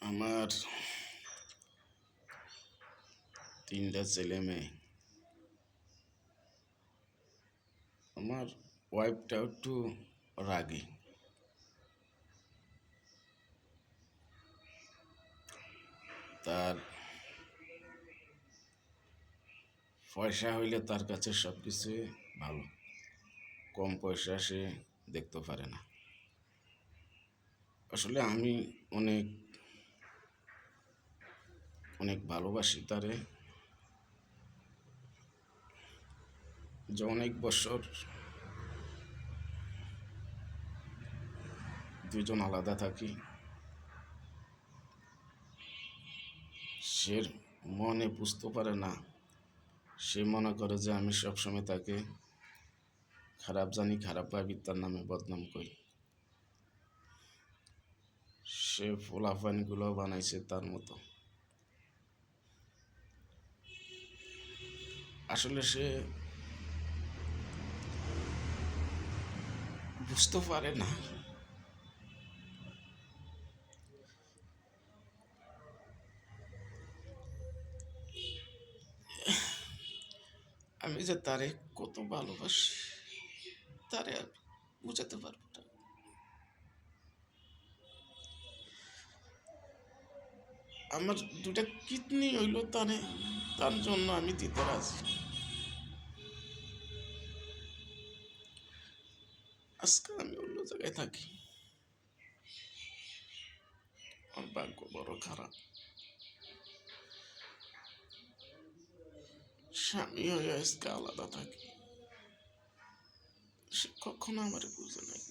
আমার 3টা ছেলে মেয়ে। আমার ওয়াইফটা একটু রাগী। তার পয়সা হইলে তার কাছে সব কিছুই ভালো, কম পয়সা সে দেখতে পারে না। আসলে আমি অনেক অনেক ভালোবাসি তারে, যে অনেক বছর দুজন আলাদা থাকি। সে মনে বুঝতে পারে না, সে মনে করে যে আমি সবসময় তাকে খারাপ জানি, খারাপ ভাবি, তার নামে বদনাম করি। সে ফোলাফানগুলো বানাইছে তার মতো। আসলে সে বুঝতে পারে না আমি যে তারে কত ভালোবাসি, তারে আর বুঝাতে পারবো না। আমার 2টা কিডনি হইল তার জন্য আমি দিতে রাজি। আজকে আমি অন্য জায়গায় থাকি, আমার ভাগ্য বড় খারাপ। স্বামী হয়ে আজকে আলাদা থাকি, সে কখনো আমার বুঝে নাই।